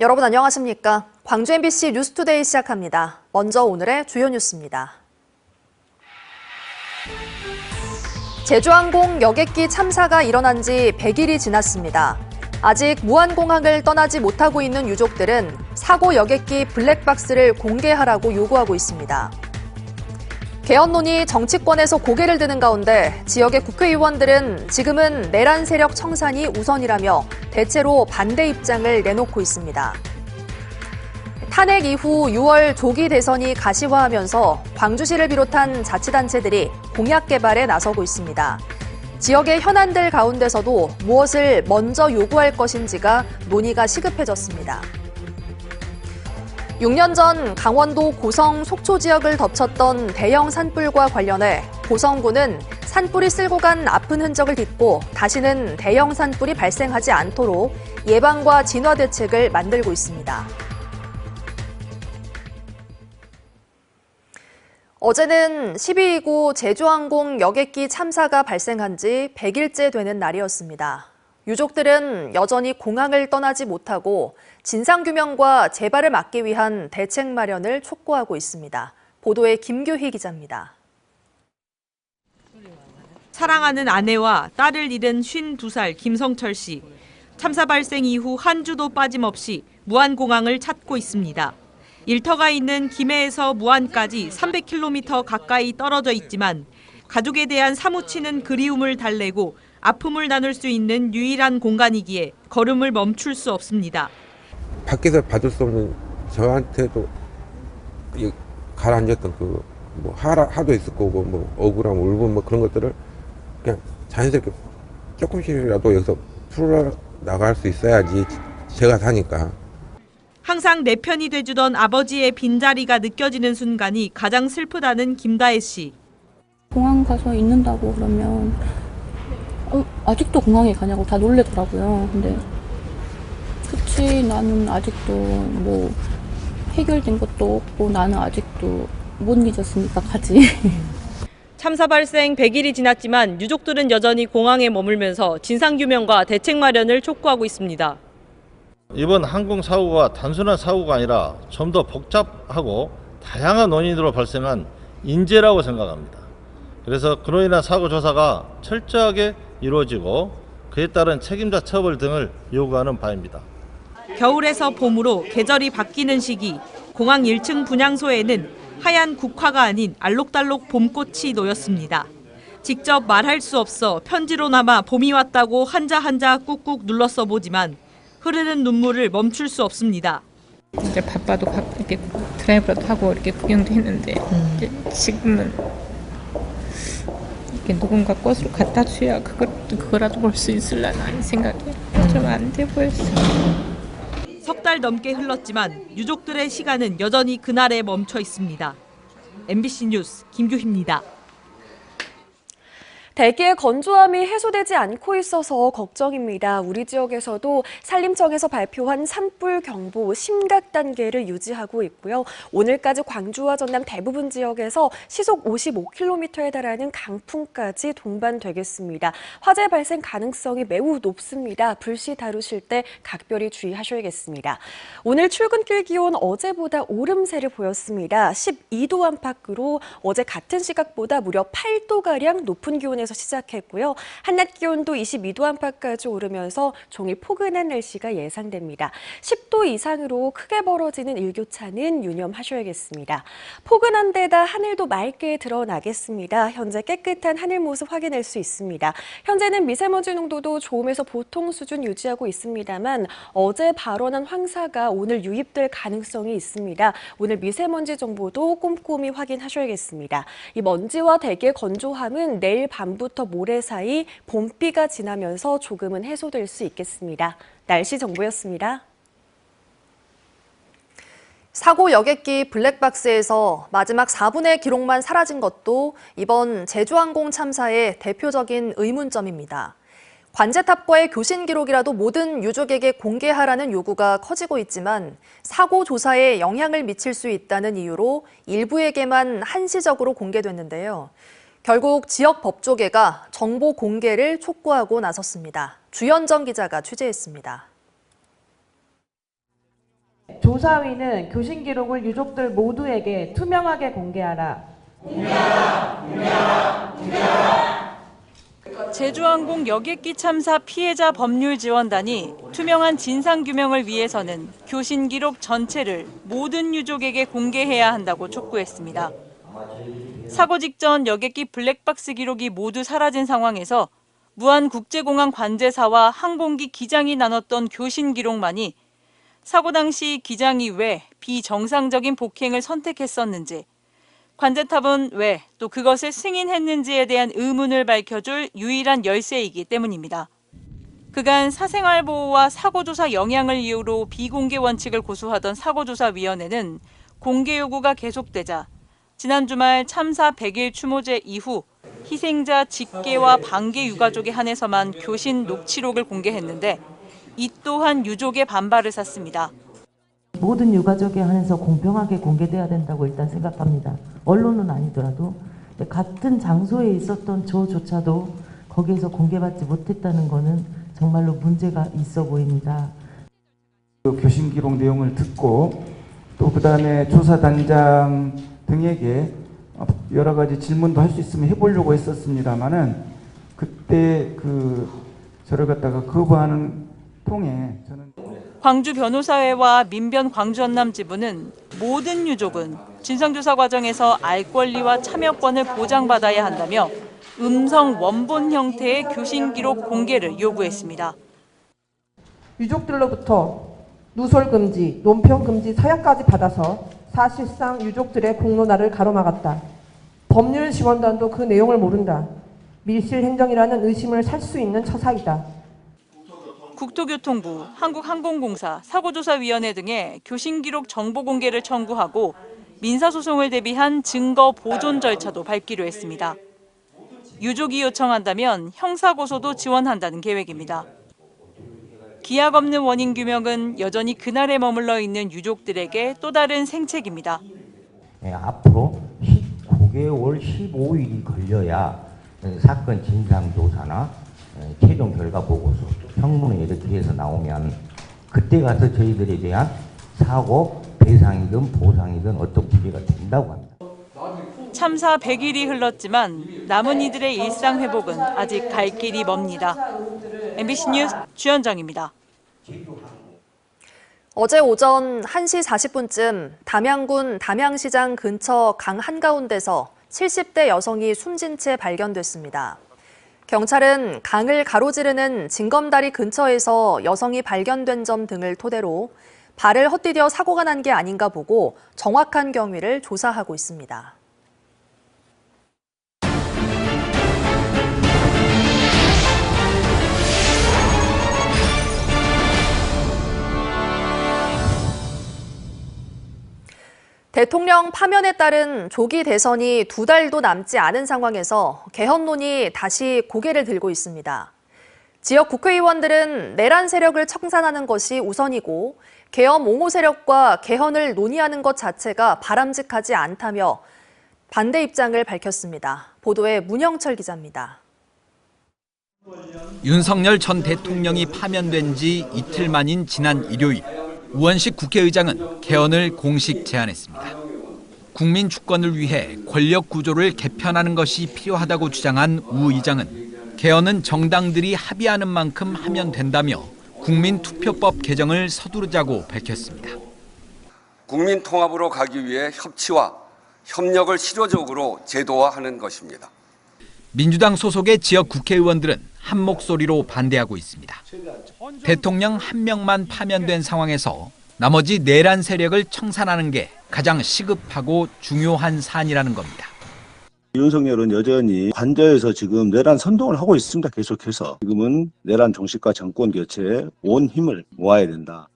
여러분 안녕하십니까? 광주 MBC 뉴스투데이 시작합니다. 먼저 오늘의 주요 뉴스입니다. 제주항공 여객기 참사가 일어난 지 100일이 지났습니다. 아직 무안공항을 떠나지 못하고 있는 유족들은 사고 여객기 블랙박스를 공개하라고 요구하고 있습니다. 개헌론이 정치권에서 고개를 드는 가운데 지역의 국회의원들은 지금은 내란 세력 청산이 우선이라며 대체로 반대 입장을 내놓고 있습니다. 탄핵 이후 6월 조기 대선이 가시화하면서 광주시를 비롯한 자치단체들이 공약 개발에 나서고 있습니다. 지역의 현안들 가운데서도 무엇을 먼저 요구할 것인지가 논의가 시급해졌습니다. 6년 전 강원도 고성 속초 지역을 덮쳤던 대형 산불과 관련해 고성군은 산불이 쓸고 간 아픈 흔적을 딛고 다시는 대형 산불이 발생하지 않도록 예방과 진화 대책을 만들고 있습니다. 어제는 12.29 제주항공 여객기 참사가 발생한 지 100일째 되는 날이었습니다. 유족들은 여전히 공항을 떠나지 못하고 진상규명과 재발을 막기 위한 대책 마련을 촉구하고 있습니다. 보도에 김규희 기자입니다. 사랑하는 아내와 딸을 잃은 52살 김성철 씨. 참사 발생 이후 한 주도 빠짐없이 무안공항을 찾고 있습니다. 일터가 있는 김해에서 무안까지 300km 가까이 떨어져 있지만 가족에 대한 사무치는 그리움을 달래고 아픔을 나눌 수 있는 유일한 공간이기에 걸음을 멈출 수 없습니다. 밖에서 받을 수 없는 저한테도 가라앉았던 하도 있을 거고 억울함, 울분 그런 것들을 그냥 자연스럽게 조금씩이라도 여기서 풀어 나갈 수 있어야지 제가 사니까. 항상 내 편이 돼주던 아버지의 빈자리가 느껴지는 순간이 가장 슬프다는 김다혜 씨. 공항 가서 있는다고 그러면 아직도 공항에 가냐고 다 놀래더라고요. 근데 그치, 나는 아직도 해결된 것도 없고 나는 아직도 못 잊었으니까 가지. 참사 발생 100일이 지났지만 유족들은 여전히 공항에 머물면서 진상규명과 대책 마련을 촉구하고 있습니다. 이번 항공사고가 단순한 사고가 아니라 좀 더 복잡하고 다양한 원인으로 발생한 인재라고 생각합니다. 그래서 그로 인한 사고 조사가 철저하게 이루어지고 그에 따른 책임자 처벌 등을 요구하는 바입니다. 겨울에서 봄으로 계절이 바뀌는 시기, 공항 1층 분향소에는 하얀 국화가 아닌 알록달록 봄꽃이 놓였습니다. 직접 말할 수 없어 편지로나마 봄이 왔다고 한자 한자 꾹꾹 눌러 써보지만 흐르는 눈물을 멈출 수 없습니다. 진짜 바빠도 이렇게 드라이브라도 하고 이렇게 구경도 했는데 지금은 이렇게 누군가 꽃을 갖다 줘야 그거라도 볼 수 있으려나 하는 생각이 좀 안 돼 보였어요. 석 달 넘게 흘렀지만 유족들의 시간은 여전히 그날에 멈춰 있습니다. MBC 뉴스 김규희입니다. 대기의 건조함이 해소되지 않고 있어서 걱정입니다. 우리 지역에서도 산림청에서 발표한 산불 경보 심각 단계를 유지하고 있고요. 오늘까지 광주와 전남 대부분 지역에서 시속 55km에 달하는 강풍까지 동반되겠습니다. 화재 발생 가능성이 매우 높습니다. 불시 다루실 때 각별히 주의하셔야겠습니다. 오늘 출근길 기온 어제보다 오름세를 보였습니다. 12도 안팎으로 어제 같은 시각보다 무려 8도가량 높은 기온에서 시작했고요. 한낮 기온도 22도 안팎까지 오르면서 종일 포근한 날씨가 예상됩니다. 10도 이상으로 크게 벌어지는 일교차는 유념하셔야겠습니다. 포근한 데다 하늘도 맑게 드러나겠습니다. 현재 깨끗한 하늘 모습 확인할 수 있습니다. 현재는 미세먼지 농도도 좋음에서 보통 수준 유지하고 있습니다만 어제 발원한 황사가 오늘 유입될 가능성이 있습니다. 오늘 미세먼지 정보도 꼼꼼히 확인하셔야겠습니다. 이 먼지와 대기의 건조함은 내일 밤부터 모레 사이 봄비가 지나면서 조금은 해소될 수 있겠습니다. 날씨 정보였습니다. 사고 여객기 블랙박스에서 마지막 4분의 기록만 사라진 것도 이번 제주항공 참사의 대표적인 의문점입니다. 관제탑과의 교신 기록이라도 모든 유족에게 공개하라는 요구가 커지고 있지만 사고 조사에 영향을 미칠 수 있다는 이유로 일부에게만 한시적으로 공개됐는데요. 결국 지역 법조계가 정보 공개를 촉구하고 나섰습니다. 주현정 기자가 취재했습니다. 조사위는 교신 기록을 유족들 모두에게 투명하게 공개하라. 제주항공 여객기 참사 피해자 법률지원단이 투명한 진상규명을 위해서는 교신 기록 전체를 모든 유족에게 공개해야 한다고 촉구했습니다. 사고 직전 여객기 블랙박스 기록이 모두 사라진 상황에서 무안국제공항 관제사와 항공기 기장이 나눴던 교신 기록만이 사고 당시 기장이 왜 비정상적인 복행을 선택했었는지, 관제탑은 왜 또 그것을 승인했는지에 대한 의문을 밝혀줄 유일한 열쇠이기 때문입니다. 그간 사생활 보호와 사고조사 영향을 이유로 비공개 원칙을 고수하던 사고조사위원회는 공개 요구가 계속되자 지난 주말 참사 100일 추모제 이후 희생자 직계와 반계 유가족에 한해서만 교신 녹취록을 공개했는데 이 또한 유족의 반발을 샀습니다. 모든 유가족에 한해서 공평하게 공개돼야 된다고 일단 생각합니다. 언론은 아니더라도 같은 장소에 있었던 저조차도 거기에서 공개받지 못했다는 것은 정말로 문제가 있어 보입니다. 교신 기록 내용을 듣고 또 그다음에 조사단장 등에게 여러 가지 질문도 할 수 있으면 해보려고 했었습니다만은 그때 저를 갖다가 거부하는 통에 저는 광주 변호사회와 민변 광주 전남 지부는 모든 유족은 진상조사 과정에서 알 권리와 참여권을 보장받아야 한다며 음성 원본 형태의 교신 기록 공개를 요구했습니다. 유족들로부터 누설 금지, 논평 금지 서약까지 받아서 사실상 유족들의 공론화를 가로막았다. 법률 지원단도 그 내용을 모른다. 밀실 행정이라는 의심을 살 수 있는 처사이다. 국토교통부, 한국항공공사, 사고조사위원회 등의 교신기록 정보 공개를 청구하고 민사소송을 대비한 증거 보존 절차도 밟기로 했습니다. 유족이 요청한다면 형사고소도 지원한다는 계획입니다. 기약 없는 원인 규명은 여전히 그날에 머물러 있는 유족들에게 또 다른 생책입니다. 앞으로 19개월 15일이 걸려야 사건 진상조사나 최종 결과 보고서, 평문에 이렇게 해서 나오면 그때 가서 저희들에 대한 사고 배상이든 보상이든 어떤 기회가 된다고 합니다. 참사 100일이 흘렀지만 남은 이들의 일상 회복은 아직 갈 길이 멉니다. MBC 뉴스 주현정입니다. 어제 오전 1시 40분쯤 담양군 담양시장 근처 강 한가운데서 70대 여성이 숨진 채 발견됐습니다. 경찰은 강을 가로지르는 징검다리 근처에서 여성이 발견된 점 등을 토대로 발을 헛디뎌 사고가 난 게 아닌가 보고 정확한 경위를 조사하고 있습니다. 대통령 파면에 따른 조기 대선이 2달도 남지 않은 상황에서 개헌론이 다시 고개를 들고 있습니다. 지역 국회의원들은 내란 세력을 청산하는 것이 우선이고 계엄 옹호 세력과 개헌을 논의하는 것 자체가 바람직하지 않다며 반대 입장을 밝혔습니다. 보도에 문영철 기자입니다. 윤석열 전 대통령이 파면된 지 이틀 만인 지난 일요일, 우원식 국회의장은 개헌을 공식 제안했습니다. 국민 주권을 위해 권력 구조를 개편하는 것이 필요하다고 주장한 우 의장은 개헌은 정당들이 합의하는 만큼 하면 된다며 국민투표법 개정을 서두르자고 밝혔습니다. 국민 통합으로 가기 위해 협치와 협력을 실효적으로 제도화하는 것입니다. 민주당 소속의 지역 국회의원들은 한 목소리로 반대하고 있습니다. 대통령 한 명만 파면된 상황에서 나머지 내란 세력을 청산하는 게 가장 시급하고 중요한 사안이라는 겁니다. 윤석열은 여전히 관저에서 지금 내란 선동을 하고 있습니다. 계속해서 지금은 내란 종식과 정권 교체에 온 힘을 모아야 된다.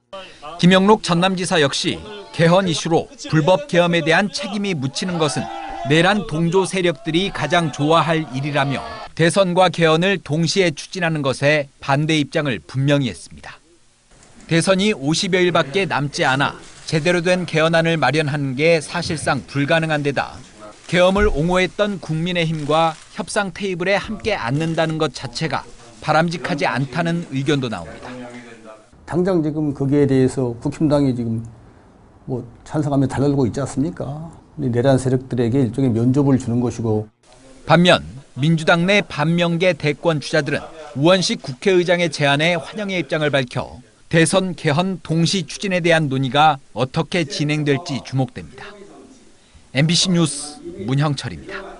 김영록 전남지사 역시 개헌 이슈로 불법 계엄에 대한 책임이 묻히는 것은 내란 동조 세력들이 가장 좋아할 일이라며 대선과 개헌을 동시에 추진하는 것에 반대 입장을 분명히 했습니다. 대선이 50여일밖에 남지 않아 제대로 된 개헌안을 마련하는 게 사실상 불가능한 데다 계엄을 옹호했던 국민의힘과 협상 테이블에 함께 앉는다는 것 자체가 바람직하지 않다는 의견도 나옵니다. 당장 지금 거기에 대해서 국힘당이 지금 뭐 찬성하면 달라들고 있지 않습니까? 내란 세력들에게 일종의 면접을 주는 것이고. 반면 민주당 내 반명계 대권 주자들은 우원식 국회의장의 제안에 환영의 입장을 밝혀 대선 개헌 동시 추진에 대한 논의가 어떻게 진행될지 주목됩니다. MBC 뉴스 문형철입니다.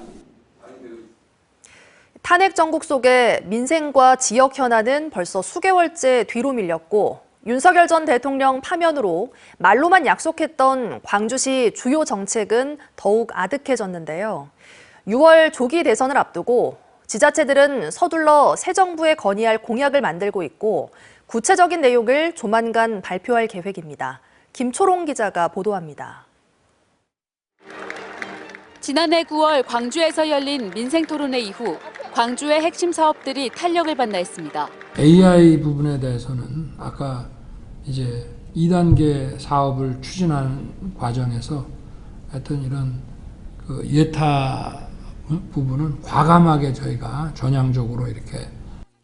탄핵 정국 속에 민생과 지역 현안은 벌써 수개월째 뒤로 밀렸고 윤석열 전 대통령 파면으로 말로만 약속했던 광주시 주요 정책은 더욱 아득해졌는데요. 6월 조기 대선을 앞두고 지자체들은 서둘러 새 정부에 건의할 공약을 만들고 있고 구체적인 내용을 조만간 발표할 계획입니다. 김초롱 기자가 보도합니다. 지난해 9월 광주에서 열린 민생토론회 이후 광주의 핵심 사업들이 탄력을 받나 했습니다. AI 부분에 대해서는 아까 이제 2단계 사업을 추진하는 과정에서 하여튼 이런 그 예타 부분은 과감하게 저희가 전향적으로 이렇게.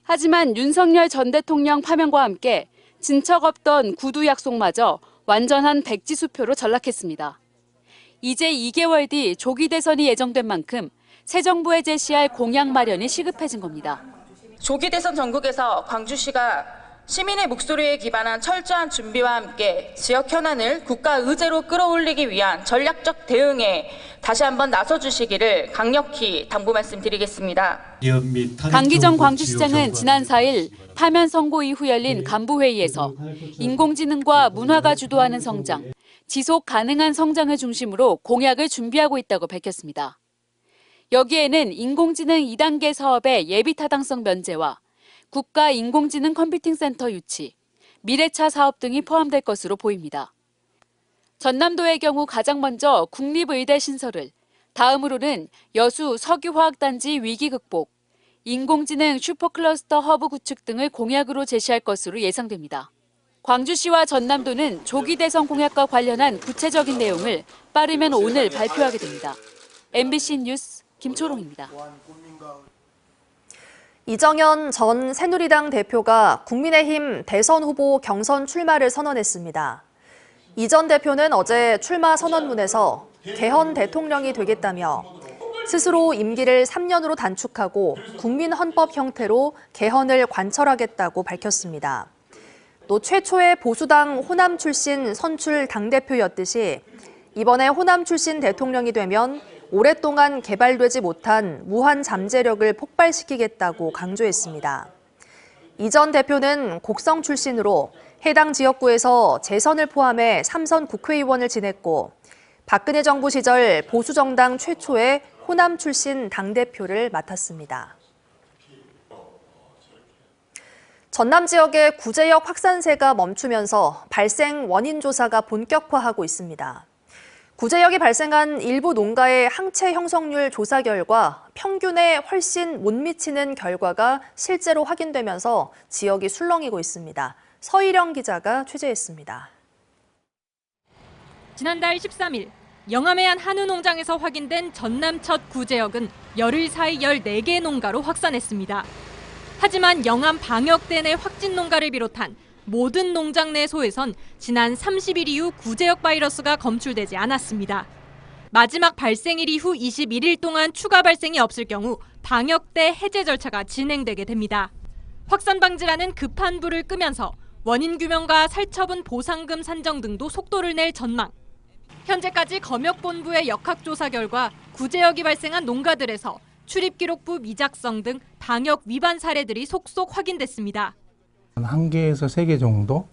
하지만 윤석열 전 대통령 파면과 함께 진척 없던 구두 약속마저 완전한 백지수표로 전락했습니다. 이제 2개월 뒤 조기 대선이 예정된 만큼 새 정부에 제시할 공약 마련이 시급해진 겁니다. 조기 대선 전국에서 광주시가 시민의 목소리에 기반한 철저한 준비와 함께 지역 현안을 국가 의제로 끌어올리기 위한 전략적 대응에 다시 한번 나서주시기를 강력히 당부 말씀드리겠습니다. 강기정 광주시장은 지난 4일 파면 선고 이후 열린 간부회의에서 인공지능과 문화가 주도하는 성장, 지속 가능한 성장을 중심으로 공약을 준비하고 있다고 밝혔습니다. 여기에는 인공지능 2단계 사업의 예비타당성 면제와 국가인공지능 컴퓨팅센터 유치, 미래차 사업 등이 포함될 것으로 보입니다. 전남도의 경우 가장 먼저 국립의대 신설을, 다음으로는 여수 석유화학단지 위기 극복, 인공지능 슈퍼클러스터 허브 구축 등을 공약으로 제시할 것으로 예상됩니다. 광주시와 전남도는 조기 대선 공약과 관련한 구체적인 내용을 빠르면 오늘 발표하게 됩니다. MBC 뉴스 김초롱입니다. 이정현 전 새누리당 대표가 국민의힘 대선 후보 경선 출마를 선언했습니다. 이 전 대표는 어제 출마 선언문에서 개헌 대통령이 되겠다며 스스로 임기를 3년으로 단축하고 국민 헌법 형태로 개헌을 관철하겠다고 밝혔습니다. 또 최초의 보수당 호남 출신 선출 당대표였듯이 이번에 호남 출신 대통령이 되면 오랫동안 개발되지 못한 무한 잠재력을 폭발시키겠다고 강조했습니다. 이 전 대표는 곡성 출신으로 해당 지역구에서 재선을 포함해 3선 국회의원을 지냈고 박근혜 정부 시절 보수정당 최초의 호남 출신 당대표를 맡았습니다. 전남 지역의 구제역 확산세가 멈추면서 발생 원인 조사가 본격화하고 있습니다. 구제역이 발생한 일부 농가의 항체 형성률 조사 결과 평균에 훨씬 못 미치는 결과가 실제로 확인되면서 지역이 술렁이고 있습니다. 서희령 기자가 취재했습니다. 지난달 13일 영암의 한 한우 농장에서 확인된 전남 첫 구제역은 열흘 사이 14개 농가로 확산했습니다. 하지만 영암 방역대 내 확진 농가를 비롯한 모든 농장 내 소에선 지난 30일 이후 구제역 바이러스가 검출되지 않았습니다. 마지막 발생일 이후 21일 동안 추가 발생이 없을 경우 방역대 해제 절차가 진행되게 됩니다. 확산 방지라는 급한 불을 끄면서 원인 규명과 살처분 보상금 산정 등도 속도를 낼 전망. 현재까지 검역본부의 역학조사 결과 구제역이 발생한 농가들에서 출입기록부 미작성 등 방역 위반 사례들이 속속 확인됐습니다. 1개에서 3개 정도?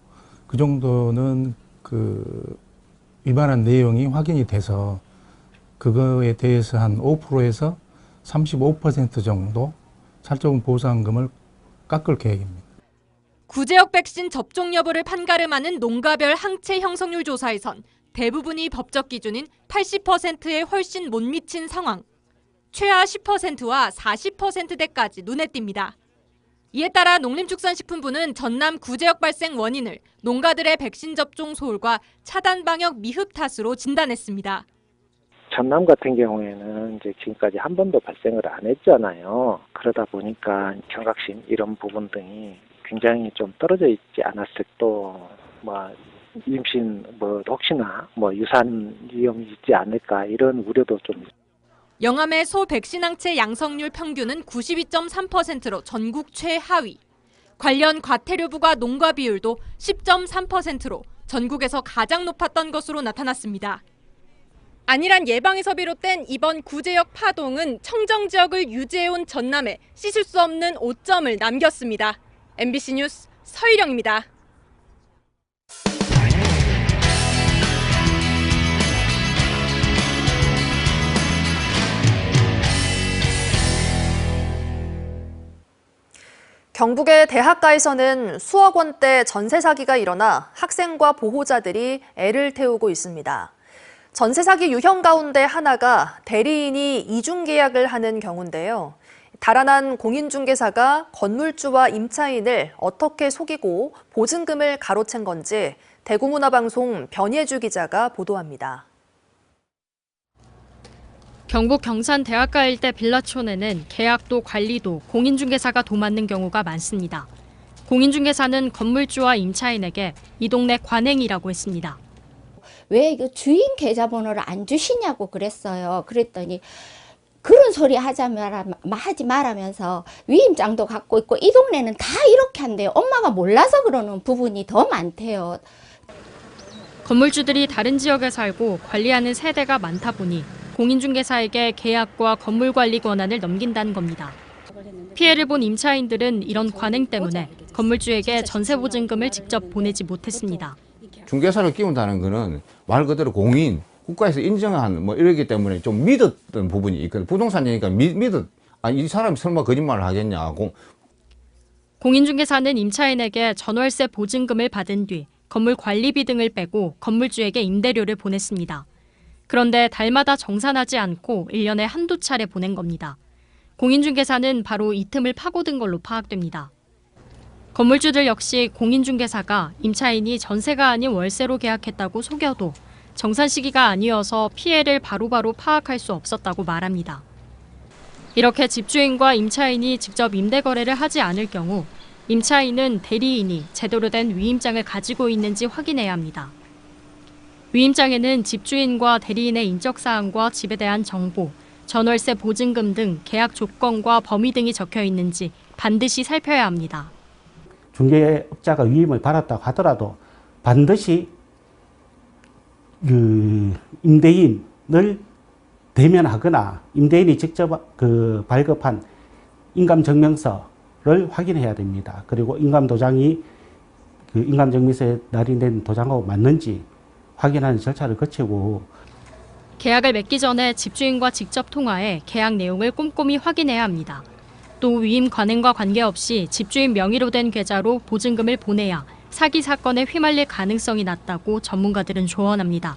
그 정도는 위반한 내용이 확인이 돼서 그거에 대해서 한 5%에서 35% 정도 살처분 보상금을 깎을 계획입니다. 구제역 백신 접종 여부를 판가름하는 농가별 항체 형성률 조사에선 대부분이 법적 기준인 80%에 훨씬 못 미친 상황. 최하 10%와 40%대까지 눈에 띕니다. 이에 따라 농림축산식품부는 전남 구제역 발생 원인을 농가들의 백신 접종 소홀과 차단 방역 미흡 탓으로 진단했습니다. 전남 같은 경우에는 이제 지금까지 한 번도 발생을 안 했잖아요. 그러다 보니까 경각심 이런 부분 등이 굉장히 좀 떨어져 있지 않았을 또 임신 혹시나 유산 위험이 있지 않을까 이런 우려도 좀. 영암의 소 백신항체 양성률 평균은 92.3%로 전국 최하위. 관련 과태료부과 농가 비율도 10.3%로 전국에서 가장 높았던 것으로 나타났습니다. 안일한 예방에서 비롯된 이번 구제역 파동은 청정 지역을 유지해온 전남에 씻을 수 없는 오점을 남겼습니다. MBC 뉴스 서희령입니다. 경북의 대학가에서는 수억 원대 전세 사기가 일어나 학생과 보호자들이 애를 태우고 있습니다. 전세 사기 유형 가운데 하나가 대리인이 이중 계약을 하는 경우인데요. 달아난 공인중개사가 건물주와 임차인을 어떻게 속이고 보증금을 가로챈 건지 대구문화방송 변예주 기자가 보도합니다. 경북 경산 대학가 일대 빌라촌에는 계약도 관리도 공인중개사가 도맡는 경우가 많습니다. 공인중개사는 건물주와 임차인에게 이 동네 관행이라고 했습니다. 왜 이거 주인 계좌번호를 안 주시냐고 그랬어요. 그랬더니 그런 소리 하지 말하면서 위임장도 갖고 있고 이 동네는 다 이렇게 한대요. 엄마가 몰라서 그러는 부분이 더 많대요. 건물주들이 다른 지역에 살고 관리하는 세대가 많다 보니 공인중개사에게 계약과 건물관리 권한을 넘긴다는 겁니다. 피해를 본 임차인들은 이런 관행 때문에 건물주에게 전세보증금을 직접 보내지 못했습니다. 중개사를 끼운다는 거는 말 그대로 공인, 국가에서 인정한 이러기 때문에 좀 믿었던 부분이 있거든요. 부동산이니까 이 사람이 설마 거짓말을 하겠냐고. 공인중개사는 임차인에게 전월세 보증금을 받은 뒤 건물 관리비 등을 빼고 건물주에게 임대료를 보냈습니다. 그런데 달마다 정산하지 않고 1년에 한두 차례 보낸 겁니다. 공인중개사는 바로 이 틈을 파고든 걸로 파악됩니다. 건물주들 역시 공인중개사가 임차인이 전세가 아닌 월세로 계약했다고 속여도 정산 시기가 아니어서 피해를 바로바로 파악할 수 없었다고 말합니다. 이렇게 집주인과 임차인이 직접 임대 거래를 하지 않을 경우 임차인은 대리인이 제대로 된 위임장을 가지고 있는지 확인해야 합니다. 위임장에는 집주인과 대리인의 인적사항과 집에 대한 정보, 전월세 보증금 등 계약 조건과 범위 등이 적혀 있는지 반드시 살펴야 합니다. 중개업자가 위임을 받았다고 하더라도 반드시 임대인을 대면하거나 임대인이 직접 발급한 인감증명서를 확인해야 됩니다. 그리고 인감도장이 인감증명서에 날인된 도장하고 맞는지 확인하는 절차를 거치고 계약을 맺기 전에 집주인과 직접 통화해 계약 내용을 꼼꼼히 확인해야 합니다. 또 위임 관행과 관계없이 집주인 명의로 된 계좌로 보증금을 보내야 사기 사건에 휘말릴 가능성이 낮다고 전문가들은 조언합니다.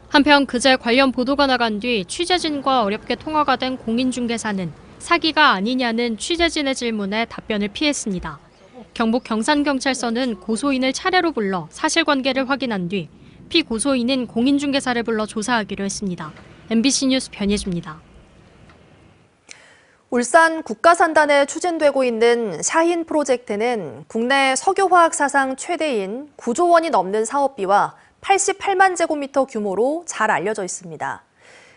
한편 그제 관련 보도가 나간 뒤 취재진과 어렵게 통화가 된 공인중개사는 사기가 아니냐는 취재진의 질문에 답변을 피했습니다. 경북 경산경찰서는 고소인을 차례로 불러 사실관계를 확인한 뒤 피고소인인 공인중개사를 불러 조사하기로 했습니다. MBC 뉴스 변예주입니다. 울산 국가산단에 추진되고 있는 샤힌 프로젝트는 국내 석유화학 사상 최대인 9조 원이 넘는 사업비와 88만 제곱미터 규모로 잘 알려져 있습니다.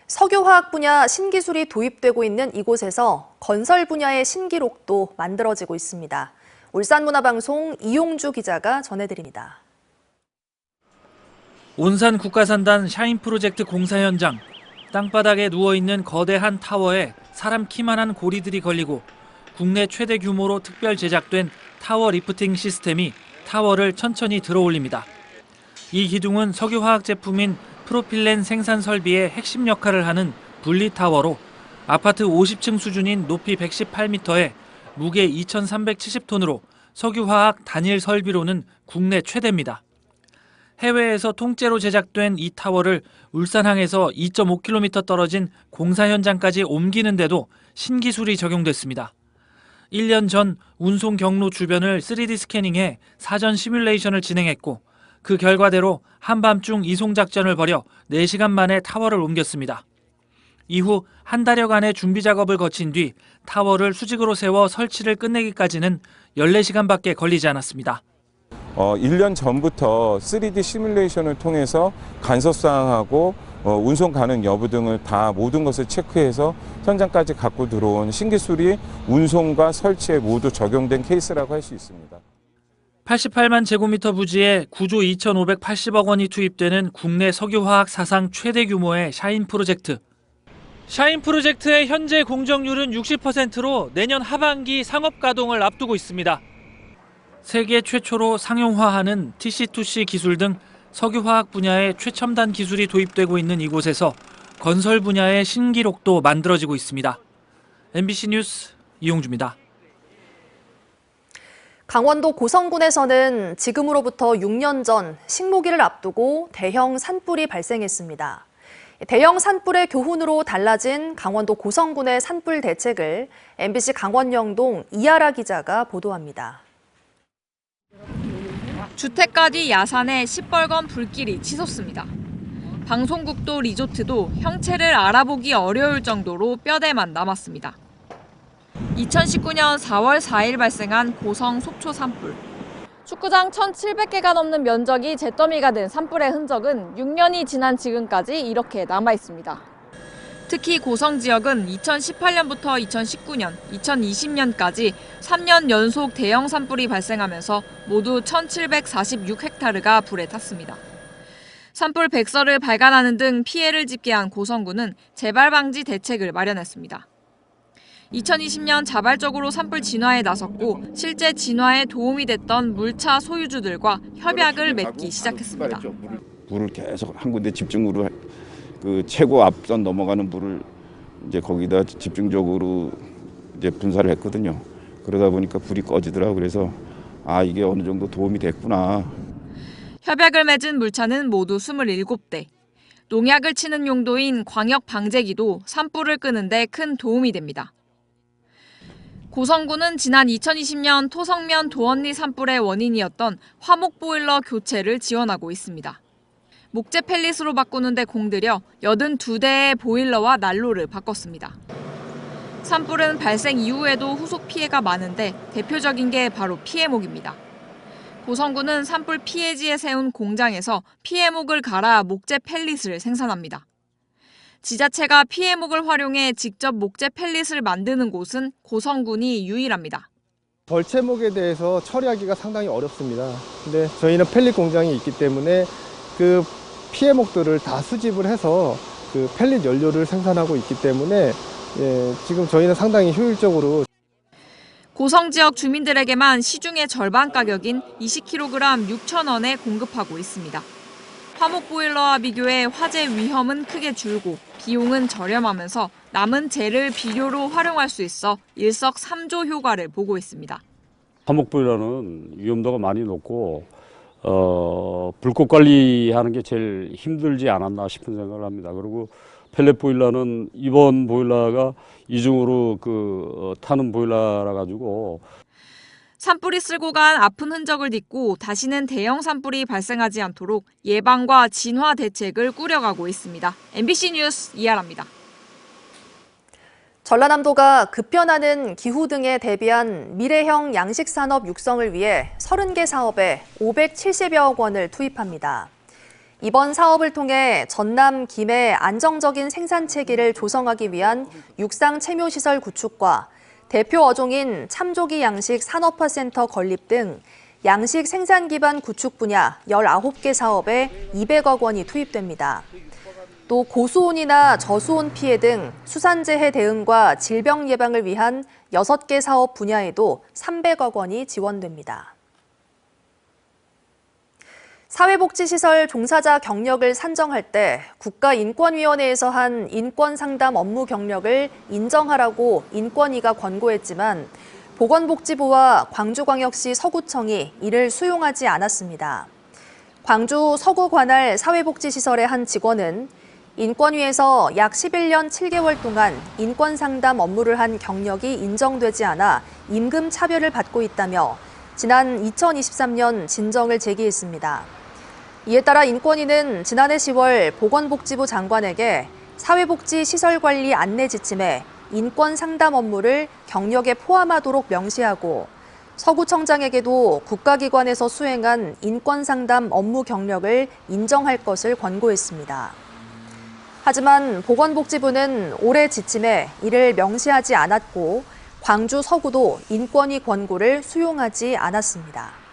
석유화학 분야 신기술이 도입되고 있는 이곳에서 건설 분야의 신기록도 만들어지고 있습니다. 울산문화방송 이용주 기자가 전해드립니다. 온산 국가산단 샤힌 프로젝트 공사 현장. 땅바닥에 누워있는 거대한 타워에 사람 키만한 고리들이 걸리고 국내 최대 규모로 특별 제작된 타워 리프팅 시스템이 타워를 천천히 들어올립니다. 이 기둥은 석유화학 제품인 프로필렌 생산 설비의 핵심 역할을 하는 분리타워로 아파트 50층 수준인 높이 118m에 무게 2,370톤으로 석유화학 단일 설비로는 국내 최대입니다. 해외에서 통째로 제작된 이 타워를 울산항에서 2.5km 떨어진 공사 현장까지 옮기는데도 신기술이 적용됐습니다. 1년 전 운송 경로 주변을 3D 스캐닝해 사전 시뮬레이션을 진행했고 그 결과대로 한밤중 이송 작전을 벌여 4시간 만에 타워를 옮겼습니다. 이후 한 달여간의 준비 작업을 거친 뒤 타워를 수직으로 세워 설치를 끝내기까지는 14시간밖에 걸리지 않았습니다. 1년 전부터 3D 시뮬레이션을 통해서 간섭사항하고 운송 가능 여부 등을 다 모든 것을 체크해서 현장까지 갖고 들어온 신기술이 운송과 설치에 모두 적용된 케이스라고 할 수 있습니다. 88만 제곱미터 부지에 9조 2,580억 원이 투입되는 국내 석유화학 사상 최대 규모의 샤인 프로젝트. 샤인 프로젝트의 현재 공정률은 60%로 내년 하반기 상업 가동을 앞두고 있습니다. 세계 최초로 상용화하는 TC2C 기술 등 석유화학 분야의 최첨단 기술이 도입되고 있는 이곳에서 건설 분야의 신기록도 만들어지고 있습니다. MBC 뉴스 이용주입니다. 강원도 고성군에서는 지금으로부터 6년 전 식모기를 앞두고 대형 산불이 발생했습니다. 대형 산불의 교훈으로 달라진 강원도 고성군의 산불 대책을 MBC 강원영동 이하라 기자가 보도합니다. 주택가디 야산에 시뻘건 불길이 치솟습니다. 방송국도 리조트도 형체를 알아보기 어려울 정도로 뼈대만 남았습니다. 2019년 4월 4일 발생한 고성 속초 산불. 축구장 1,700개가 넘는 면적이 잿더미가 된 산불의 흔적은 6년이 지난 지금까지 이렇게 남아 있습니다. 특히 고성 지역은 2018년부터 2019년, 2020년까지 3년 연속 대형 산불이 발생하면서 모두 1,746헥타르가 불에 탔습니다. 산불 백서를 발간하는 등 피해를 집계한 고성군은 재발 방지 대책을 마련했습니다. 2020년 자발적으로 산불 진화에 나섰고 실제 진화에 도움이 됐던 물차 소유주들과 협약을 맺기 시작했습니다. 물을 계속 한 군데 집중으로 그 최고 앞선 넘어가는 물을 이제 거기다 집중적으로 이제 분사를 했거든요. 그러다 보니까 불이 꺼지더라고요. 그래서 이게 어느 정도 도움이 됐구나. 협약을 맺은 물차는 모두 27대. 농약을 치는 용도인 광역 방제기도 산불을 끄는데 큰 도움이 됩니다. 고성군은 지난 2020년 토성면 도언리 산불의 원인이었던 화목 보일러 교체를 지원하고 있습니다. 목재 펠릿으로 바꾸는 데 공들여 82대의 보일러와 난로를 바꿨습니다. 산불은 발생 이후에도 후속 피해가 많은데 대표적인 게 바로 피해목입니다. 고성군은 산불 피해지에 세운 공장에서 피해목을 갈아 목재 펠릿을 생산합니다. 지자체가 피해목을 활용해 직접 목재 펠릿을 만드는 곳은 고성군이 유일합니다. 벌채목에 대해서 처리하기가 상당히 어렵습니다. 근데 저희는 펠릿 공장이 있기 때문에 그 피해목들을 다 수집을 해서 그 펠릿 연료를 생산하고 있기 때문에 지금 저희는 상당히 효율적으로. 고성 지역 주민들에게만 시중의 절반 가격인 20kg 6,000원에 공급하고 있습니다. 화목 보일러와 비교해 화재 위험은 크게 줄고 비용은 저렴하면서 남은 재를 비료로 활용할 수 있어 일석삼조 효과를 보고 있습니다. 화목 보일러는 위험도가 많이 높고 불꽃 관리하는 게 제일 힘들지 않았나 싶은 생각을 합니다. 그리고 펠렛 보일러는 이번 보일러가 이중으로 타는 보일러라 가지고 산불이 쓸고 간 아픈 흔적을 딛고 다시는 대형 산불이 발생하지 않도록 예방과 진화 대책을 꾸려가고 있습니다. MBC 뉴스 이하라입니다. 전라남도가 급변하는 기후 등에 대비한 미래형 양식산업 육성을 위해 30개 사업에 570여억 원을 투입합니다. 이번 사업을 통해 전남 김해 안정적인 생산체계를 조성하기 위한 육상체묘시설 구축과 대표 어종인 참조기 양식 산업화센터 건립 등 양식 생산 기반 구축 분야 19개 사업에 200억 원이 투입됩니다. 또 고수온이나 저수온 피해 등 수산재해 대응과 질병 예방을 위한 6개 사업 분야에도 300억 원이 지원됩니다. 사회복지시설 종사자 경력을 산정할 때 국가인권위원회에서 한 인권상담 업무 경력을 인정하라고 인권위가 권고했지만 보건복지부와 광주광역시 서구청이 이를 수용하지 않았습니다. 광주 서구 관할 사회복지시설의 한 직원은 인권위에서 약 11년 7개월 동안 인권상담 업무를 한 경력이 인정되지 않아 임금 차별을 받고 있다며 지난 2023년 진정을 제기했습니다. 이에 따라 인권위는 지난해 10월 보건복지부 장관에게 사회복지시설관리 안내 지침에 인권상담 업무를 경력에 포함하도록 명시하고 서구청장에게도 국가기관에서 수행한 인권상담 업무 경력을 인정할 것을 권고했습니다. 하지만 보건복지부는 올해 지침에 이를 명시하지 않았고 광주 서구도 인권위 권고를 수용하지 않았습니다.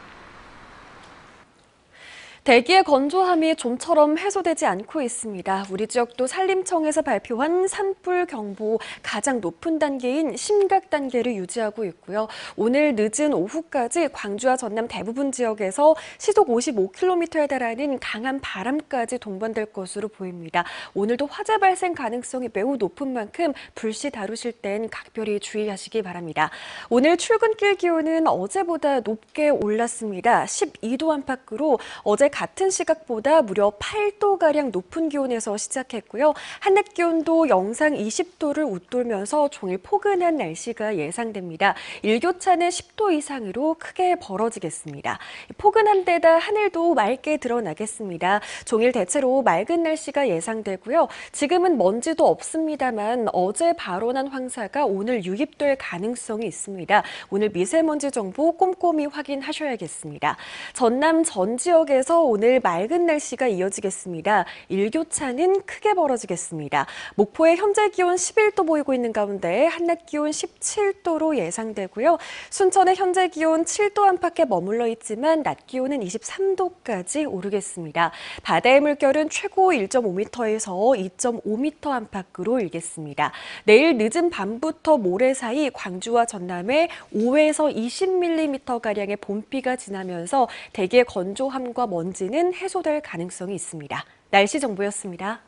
대기의 건조함이 좀처럼 해소되지 않고 있습니다. 우리 지역도 산림청에서 발표한 산불 경보 가장 높은 단계인 심각 단계를 유지하고 있고요. 오늘 늦은 오후까지 광주와 전남 대부분 지역에서 시속 55km에 달하는 강한 바람까지 동반될 것으로 보입니다. 오늘도 화재 발생 가능성이 매우 높은 만큼 불씨 다루실 땐 각별히 주의하시기 바랍니다. 오늘 출근길 기온은 어제보다 높게 올랐습니다. 12도 안팎으로 어제 같은 시각보다 무려 8도가량 높은 기온에서 시작했고요. 한낮 기온도 영상 20도를 웃돌면서 종일 포근한 날씨가 예상됩니다. 일교차는 10도 이상으로 크게 벌어지겠습니다. 포근한 데다 하늘도 맑게 드러나겠습니다. 종일 대체로 맑은 날씨가 예상되고요. 지금은 먼지도 없습니다만 어제 발원한 황사가 오늘 유입될 가능성이 있습니다. 오늘 미세먼지 정보 꼼꼼히 확인하셔야겠습니다. 전남 전 지역에서 오늘 맑은 날씨가 이어지겠습니다. 일교차는 크게 벌어지겠습니다. 목포의 현재 기온 11도 보이고 있는 가운데 한낮 기온 17도로 예상되고요. 순천의 현재 기온 7도 안팎에 머물러 있지만 낮 기온은 23도까지 오르겠습니다. 바다의 물결은 최고 1.5m에서 2.5m 안팎으로 일겠습니다. 내일 늦은 밤부터 모레 사이 광주와 전남에 5에서 20mm가량의 봄비가 지나면서 대기의 건조함과 먼지는 해소될 가능성이 있습니다. 날씨 정보였습니다.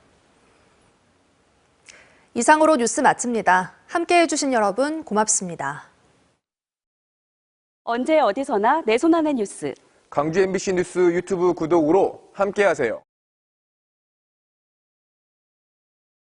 이상으로 뉴스 마칩니다. 함께해 주신 여러분 고맙습니다. 언제 어디서나 내 손 안의 뉴스. 광주 MBC 뉴스 유튜브 구독으로 함께하세요.